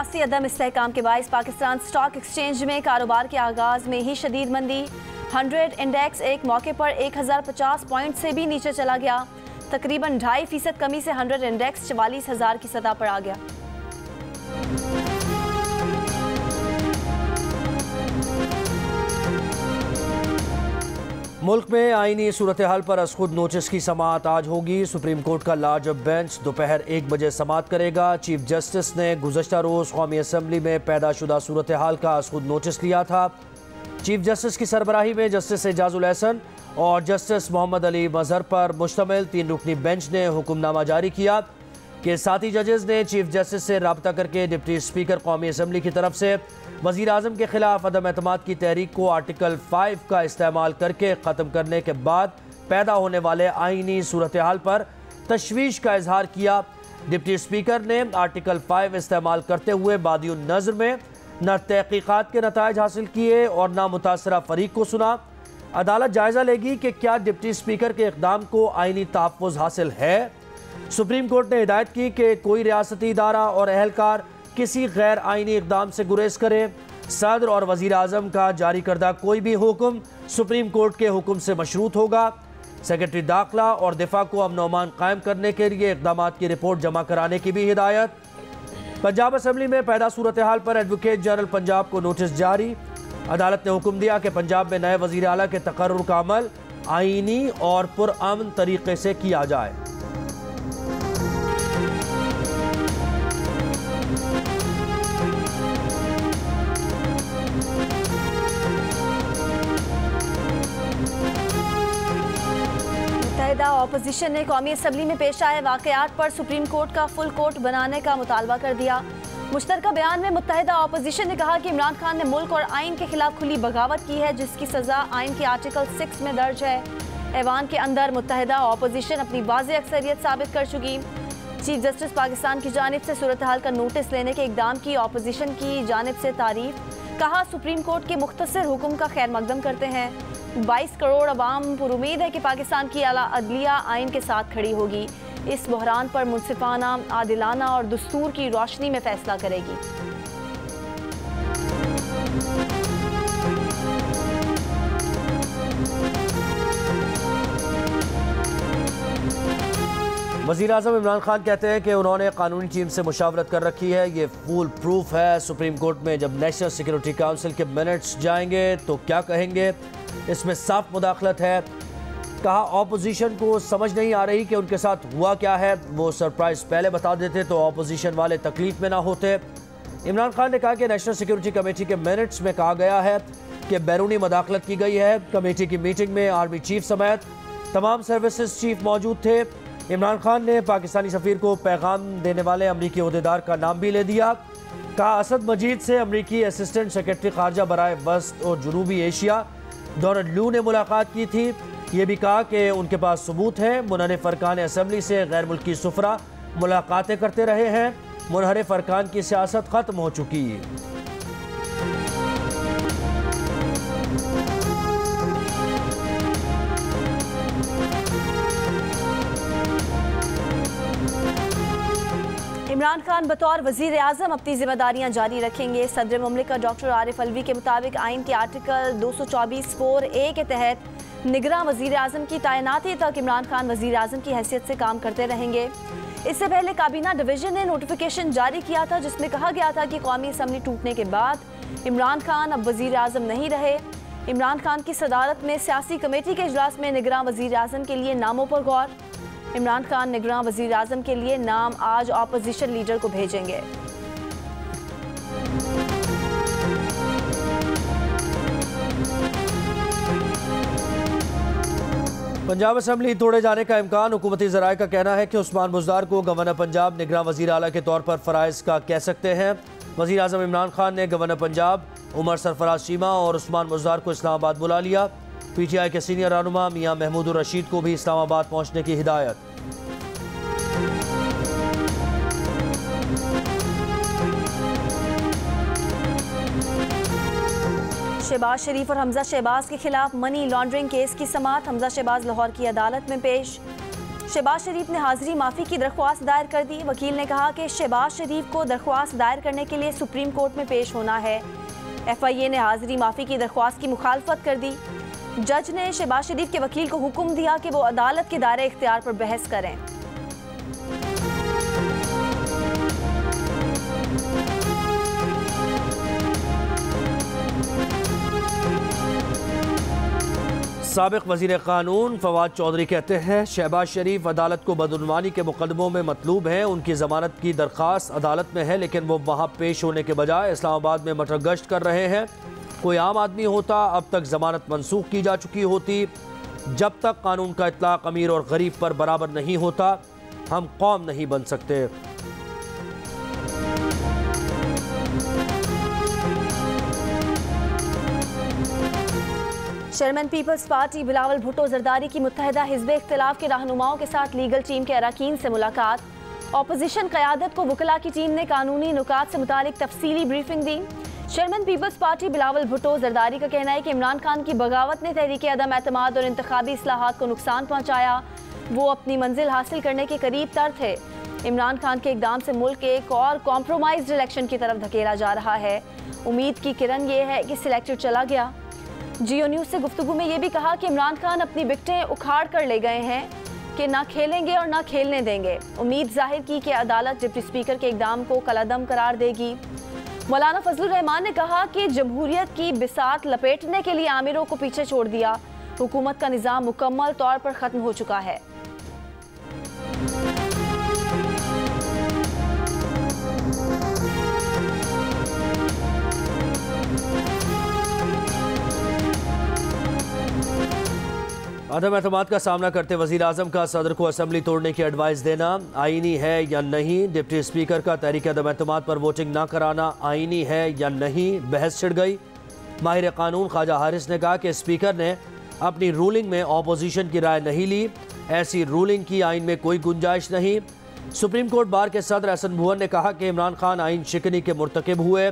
सियासी अदम इस्तेहकाम के बाइस पाकिस्तान स्टॉक एक्सचेंज में कारोबार के आगाज में ही शदीद मंदी। 100 इंडेक्स एक मौके पर 1050 पॉइंट से भी नीचे चला गया। तकरीबन 2.5% कमी से 100 इंडेक्स 44,000 की सतह पर आ गया। मुल्क में आईनी सूरत हाल पर अज खुद नोटिस की समाअत आज होगी। सुप्रीम कोर्ट का लार्जर बेंच दोपहर 1 बजे समाअत करेगा। चीफ जस्टिस ने गुज़श्ता रोज़ कौमी असम्बली में पैदाशुदा सूरत हाल का अज खुद नोटिस लिया था। चीफ जस्टिस की सरबराही में जस्टिस एजाजुल एहसन और जस्टिस मोहम्मद अली मजहर पर मुश्तमिल 3 रुकनी बेंच ने हुक्मनामा जारी किया कि साथी जजेस ने चीफ जस्टिस से रब्ता करके डिप्टी स्पीकर कौमी असम्बली की तरफ से वज़ीर आज़म के खिलाफ अदम एतमाद की तहरीक को आर्टिकल 5 का इस्तेमाल करके ख़त्म करने के बाद पैदा होने वाले आईनी सूरत हाल पर तशवीश का इजहार किया। डिप्टी स्पीकर ने आर्टिकल 5 इस्तेमाल करते हुए बादियुन नज़र में न तहकीकात के नताइज हासिल किए और न मुतासरा फरीक को सुना। अदालत जायज़ा लेगी कि क्या डिप्टी स्पीकर के इक़दाम को आईनी तहफ़्फ़ुज़ हासिल है। सुप्रीम कोर्ट ने हिदायत की कि कोई रियासती इदारा और अहलकार किसी गैर आईनी इक़दाम से गुरेज करे। सदर और वज़ीर आज़म का जारी करदा कोई भी हुक्म सुप्रीम कोर्ट के हुक्म से मशरूत होगा। सेक्रेटरी दाखिला और दिफा को अमन अमान कायम करने के लिए इक़दामात की रिपोर्ट जमा कराने की भी हिदायत। पंजाब असम्बली में पैदा सूरत हाल पर एडवोकेट जनरल पंजाब को नोटिस जारी। अदालत ने हुक्म दिया कि पंजाब में नए वज़ीर आला के तकर्रुर का अमल आईनी और पुरअमन तरीके से किया जाए। ऑपोजिशन ने कौमी असम्बली में पेश आए वाकयात पर सुप्रीम कोर्ट का फुल कोर्ट बनाने का मुतालबा कर दिया। मुश्तरका बयान में मुत्तहिदा ऑपोजिशन ने कहा कि इमरान खान ने मुल्क और आइन के खिलाफ खुली बगावत की है, जिसकी सजा आइन के आर्टिकल 6 में दर्ज है। ऐवान के अंदर मुत्तहिदा ऑपोजिशन अपनी वाज़ेह अक्सरियत साबित कर चुकी। चीफ जस्टिस पाकिस्तान की जानिब से सूरत हाल का नोटिस लेने के इक़दाम की ऑपोजिशन की जानिब से तारीफ। कहा सुप्रीम कोर्ट के मुख्तसर हुक्म का खैर मकदम करते हैं। 22 करोड़ अवाम पर उम्मीद है कि पाकिस्तान की आला अदलिया आइन के साथ खड़ी होगी। इस बहरान पर मुनसिफाना, आदिलाना और दस्तूर की रोशनी में फैसला करेगी। वज़ीर आज़म इमरान खान कहते हैं कि उन्होंने कानूनी टीम से मुशावरत कर रखी है। ये फुल प्रूफ है। सुप्रीम कोर्ट में जब नेशनल सिक्योरिटी काउंसिल के मिनट्स जाएंगे तो क्या कहेंगे, इसमें साफ मुदाखलत है। कहा ऑपोजिशन को समझ नहीं आ रही कि उनके साथ हुआ क्या है, वो सरप्राइज पहले बता देते तो ऑपोजिशन वाले तकलीफ में ना होते। इमरान खान ने कहा कि नेशनल सिक्योरिटी कमेटी के मिनट्स में कहा गया है कि बैरूनी मुदाखलत की गई है। कमेटी की मीटिंग में आर्मी चीफ समेत तमाम सर्विसेज चीफ मौजूद थे। इमरान खान ने पाकिस्तानी सफ़ीर को पैगाम देने वाले अमरीकी ओहदेदार का नाम भी ले दिया। कहा असद मजीद से अमरीकी असिस्टेंट सेक्रेटरी खारजा बराए वस्त और जनूबी एशिया डोनाल्ड लू ने मुलाकात की थी। ये भी कहा कि उनके पास सबूत हैं। मुनहरिफ अरकान असम्बली से गैर मुल्की सुफरा मुलाकातें करते रहे हैं। मुनहरिफ अरकान की सियासत ख़त्म हो चुकी है। इमरान खान बतौर वज़ीर आज़म अपनी जिम्मेदारियां जारी रखेंगे। सदर मुमलिकत डॉक्टर आरिफ अलवी के मुताबिक आइन के आर्टिकल 224(4)(a) के तहत निगरान वज़ीर आज़म की तैनाती तक इमरान खान वज़ीर आज़म की हैसियत से काम करते रहेंगे। इससे पहले काबीना डिवीज़न ने नोटिफिकेशन जारी किया था, जिसमें कहा गया था कि कौमी असम्बली टूटने के बाद इमरान खान अब वज़ीर आज़म नहीं रहे। इमरान खान की सदारत में सियासी कमेटी के इजलास में निगरान वज़ीर आज़म के लिए नामों पर गौर। इमरान खान निगरान वज़ीर आज़म के लिए नाम आज ऑपोजिशन लीडर को भेजेंगे। पंजाब असम्बली तोड़े जाने का इम्कान। हुकूमती ज़राए का कहना है कि उस्मान बुज़दार को गवर्नर पंजाब निगरान वज़ीर आला के तौर पर फ़राइज़ का कह सकते हैं। वज़ीर आज़म इमरान खान ने गवर्नर पंजाब उमर सरफराज चीमा और उस्मान बुज़दार को इस्लामाबाद बुला लिया। PTI के सीनियर रहनुमा मियां महमूदुर रशीद को भी इस्लामाबाद पहुंचने की हिदायत। शहबाज शरीफ और हमजा शहबाज के खिलाफ मनी लॉन्ड्रिंग केस की समाअत। हमजा शहबाज लाहौर की अदालत में पेश। शहबाज शरीफ ने हाजिरी माफ़ी की दरख्वास्त दायर कर दी। वकील ने कहा कि शहबाज शरीफ को दरख्वास्त दायर करने के लिए सुप्रीम कोर्ट में पेश होना है। FIA ने हाजिरी माफ़ी की दरख्वास्त की मुखालफत कर दी। जज ने शहबाज शरीफ के वकील को हुक्म दिया कि वो अदालत के दायरे इख्तियार पर बहस करें। साबिक वज़ीर क़ानून फवाद चौधरी कहते हैं शहबाज शरीफ अदालत को बदउनवानी के मुकदमों में मतलूब हैं। उनकी ज़मानत की दरख्वास्त अदालत में है, लेकिन वो वहाँ पेश होने के बजाय इस्लामाबाद में मटर गश्त कर रहे हैं। कोई आम आदमी होता अब तक ज़मानत मनसूख की जा चुकी होती। जब तक कानून का इतलाक़ अमीर और गरीब पर बराबर नहीं होता, हम कौम नहीं बन सकते। चेयरमैन पीपल्स पार्टी बिलावल भुट्टो जरदारी की मुत्तहिदा हिज़्ब इख्तिलाफ के रहनुमाओं के साथ लीगल टीम के अरकान से मुलाकात। अपोजिशन क़यादत को वकला की टीम ने कानूनी नुकात से मुतालिक तफसीली ब्रीफिंग दी। चेयरमैन पीपल्स पार्टी बिलावल भुट्टो जरदारी का कहना है कि इमरान खान की बगावत ने तहरीक अदम एतमाद और इंतखाबी इस्लाहात को नुकसान पहुँचाया। वो अपनी मंजिल हासिल करने के करीब तर थे। इमरान खान के इकदाम से मुल्क एक और कॉम्प्रोमाइज्ड इलेक्शन की तरफ धकेला जा रहा है। उम्मीद की किरण ये है कि सिलेक्टर चला गया। जियो न्यूज़ से गुफ्तगू में ये भी कहा कि इमरान खान अपनी विकटें उखाड़ कर ले गए हैं कि ना खेलेंगे और ना खेलने देंगे। उम्मीद जाहिर की कि अदालत डिप्टी स्पीकर के इकदाम को कलादम करार देगी। मौलाना फजलुर रहमान ने कहा कि जमहूरियत की बिसात लपेटने के लिए आमिरों को पीछे छोड़ दिया। हुकूमत का निज़ाम मुकम्मल तौर पर ख़त्म हो चुका है। अदम एतमाद का सामना करते वज़ीर आज़म का सदर को असम्बली तोड़ने की एडवाइस देना आईनी है या नहीं। डिप्टी स्पीकर का तहरीक अदम एतमाद पर वोटिंग ना कराना आईनी है या नहीं, बहस छिड़ गई। माहिर कानून ख्वाजा हारिस ने कहा कि स्पीकर ने अपनी रूलिंग में अपोजिशन की राय नहीं ली। ऐसी रूलिंग की आइन में कोई गुंजाइश नहीं। सुप्रीम कोर्ट बार के सदर अहसन भुवन ने कहा कि इमरान खान आइन शिकनी के मुर्तकिब हुए।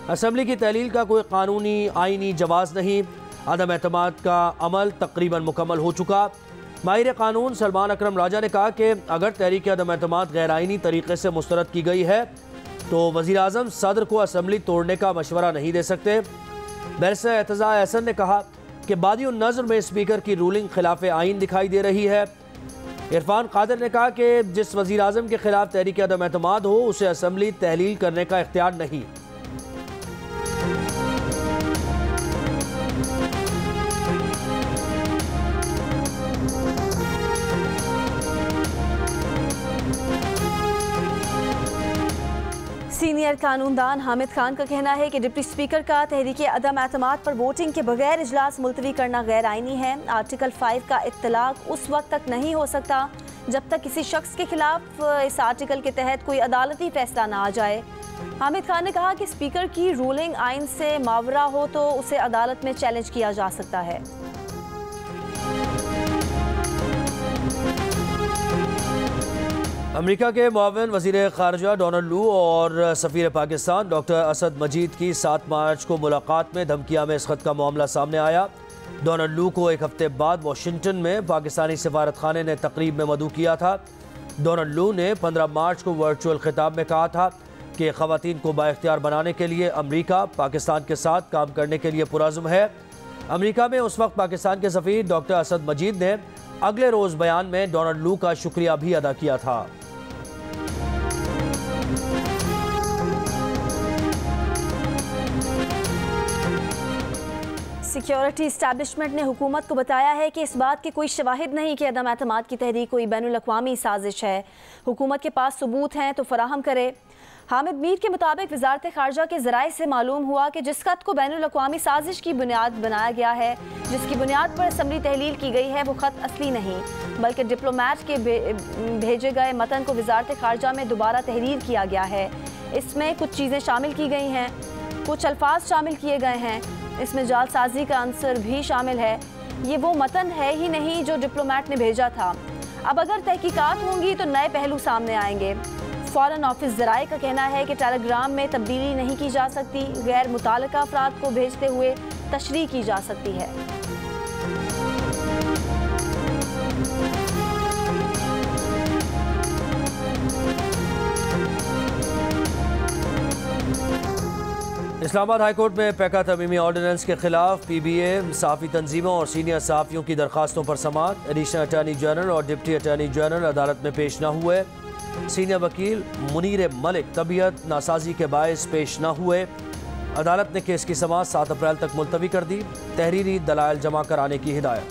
असम्बली की तहलील का कोई कानूनी आइनी जवाज़ नहीं। अदम एतमाद का अमल तकरीबन मुकम्मल हो चुका। माहिर कानून सलमान अकरम राजा ने कहा कि अगर तहरीक अदम एतमाद गैर आइनी तरीके से मुस्तरद की गई है तो वज़ीर आज़म सदर को असम्बली तोड़ने का मशवरा नहीं दे सकते। बैरिस्टर एतज़ा एहसन ने कहा कि बादियों नज़र में स्पीकर की रूलिंग खिलाफ आइन दिखाई दे रही है। इरफान कादिर ने कहा कि जिस वज़ीर आज़म के खिलाफ तहरीक अदम एतमाद हो उसे असम्बली तहलील करने का इख्तियार नहीं। सीनियर कानूनदान हामिद खान का कहना है कि डिप्टी स्पीकर का तहरीक अदम एतमाद पर वोटिंग के बगैर इजलास मुलतवी करना गैर आइनी है। आर्टिकल 5 का इत्तलाक उस वक्त तक नहीं हो सकता जब तक किसी शख्स के खिलाफ इस आर्टिकल के तहत कोई अदालती फैसला ना आ जाए। हामिद खान ने कहा कि स्पीकर की रूलिंग आइन से मावरा हो तो उसे अदालत में चैलेंज किया जा सकता है। अमेरिका के मुआविन वज़ीर ख़ारजा डोनाल्ड लू और सफ़ीर पाकिस्तान डॉक्टर असद मजीद की 7 मार्च को मुलाकात में धमकिया में इसख़त का मामला सामने आया। डोनाल्ड लू को एक हफ्ते बाद वाशिंगटन में पाकिस्तानी सफारत खाने ने तकरीब में मदऊ किया था। डोनाल्ड लू ने 15 मार्च को वर्चुअल खिताब में कहा था कि ख़वातीन को बाइख्तियार बनाने के लिए अमेरिका पाकिस्तान के साथ काम करने के लिए पुरज़्म है। अमेरिका में उस वक्त पाकिस्तान के सफ़ीर डॉक्टर असद मजीद ने अगले रोज़ बयान में डोनाल्ड लू का शुक्रिया भी अदा किया था। सिक्योरिटी इस्टेब्लिशमेंट ने हुकूमत को बताया है कि इस बात के कोई शवाहिद नहीं कि अदम एतमाद की तहरीक कोई बैनुल-अक़वामी साजिश है। हुकूमत के पास सबूत हैं तो फराहम करे। हामिद मीर के मुताबिक वज़ारत ख़ारजा के ज़राए से मालूम हुआ कि जिस ख़त को बैनुल-अक़वामी साजिश की बुनियाद बनाया गया है, जिसकी बुनियाद पर असम्बली तहलील की गई है, वो ख़त असली नहीं बल्कि डिप्लोमेट के भेजे गए मतन को वज़ारत ख़ारजा में दोबारा तहरीर किया गया है। इसमें कुछ चीज़ें शामिल की गई हैं, कुछ अल्फाज शामिल किए गए हैं, इसमें जालसाजी का अंसर भी शामिल है। ये वो मतन है ही नहीं जो डिप्लोमेट ने भेजा था। अब अगर तहकीकात होंगी तो नए पहलू सामने आएंगे। फॉरेन ऑफिस ज़राए का कहना है कि टेलीग्राम में तब्दीली नहीं की जा सकती, गैर मुताल्लिका अफराद को भेजते हुए तशरीह की जा सकती है। इस्लामाबाद हाईकोर्ट में पैका तमीमी ऑर्डिनेंस के खिलाफ PBA, सहाफ़ी तंजीमों और सीनियर सहाफ़ियों की दरखास्तों पर समाअत। एडिशनल अटॉर्नी जनरल और डिप्टी अटॉर्नी जनरल अदालत में पेश न हुए। सीनियर वकील मुनीर मलिक तबीयत नासाजी के बायस पेश न हुए। अदालत ने केस की समाअत 7 अप्रैल तक मुलतवी कर दी। तहरीरी दलाइल जमा कराने की हिदायत।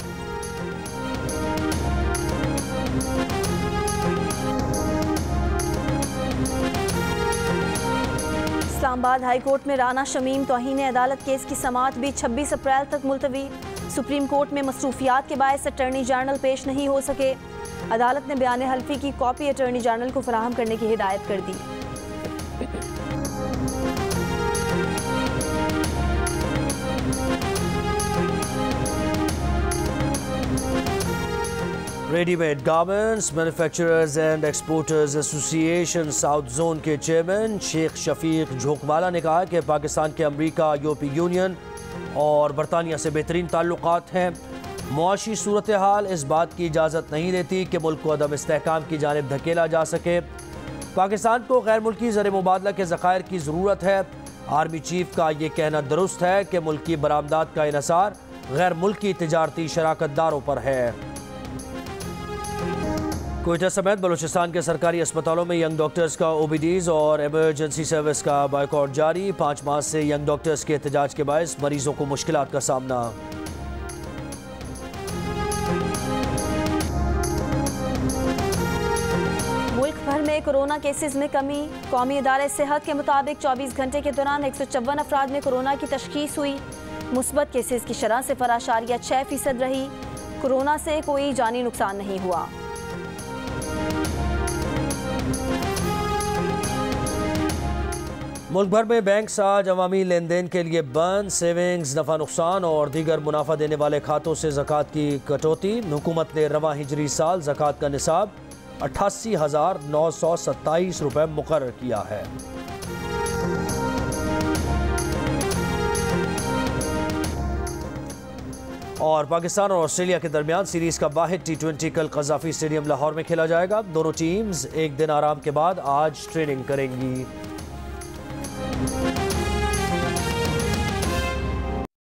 इस्लामाबाद हाईकोर्ट में राना शमीम तौहीन अदालत केस की समाअत भी 26 अप्रैल तक मुलतवी। सुप्रीम कोर्ट में मसरूफियात के बायस अटॉर्नी जनरल पेश नहीं हो सके। अदालत ने बयान हल्फी की कॉपी अटॉर्नी जनरल को फराहम करने की हिदायत कर दी। Readymade garments manufacturers and exporters association south zone के चेयरमैन शेख शफीक झोंकवाला ने कहा कि पाकिस्तान के अमरीका, यूरोपीय यूनियन और बरतानिया से बेहतरीन ताल्लुकात हैं। मुआशी सूरत हाल इस बात की इजाज़त नहीं देती कि मुल्क को अदम इस्तेहकाम की जानिब धकेला जा सके। पाकिस्तान को गैर मुल्की ज़र मुबादला के ज़खायर की ज़रूरत है। आर्मी चीफ का ये कहना दुरुस्त है कि मुल्की बरामदात का इन्हसार गैर मुल्की तिजारती शराकतदारों पर है। कोयटा समेत बलूचिस्तान के सरकारी अस्पतालों में यंग डॉक्टर्स का OPDs और इमरजेंसी सर्विस का बायकॉट जारी। 5 माह से यंग डॉक्टर्स के एहतजाज के बायस मरीजों को मुश्किलात का सामना। मुल्क भर में कोरोना केसेस में कमी। कौमी इदारे सेहत के मुताबिक 24 घंटे के दौरान 154 अफराद में कोरोना की तशखीस हुई। मुस्बत केसेस की शरह 0.6% रही। कोरोना से कोई जानी नुकसान नहीं हुआ। मुल्क भर में बैंक आज अवामी लेन देन के लिए बंद। सेविंग्स, नफा नुकसान और दीगर मुनाफा देने वाले खातों से ज़कात की कटौती। हुकूमत ने रवा हिजरी साल ज़कात का निसाब 88,927 रुपये मुकर्रर किया है। और पाकिस्तान और ऑस्ट्रेलिया के दरमियान सीरीज का वाहिद T20 कल क़ज़ाफ़ी स्टेडियम लाहौर में खेला जाएगा। दोनों टीम्स एक दिन आराम के बाद आज ट्रेनिंग करेंगी।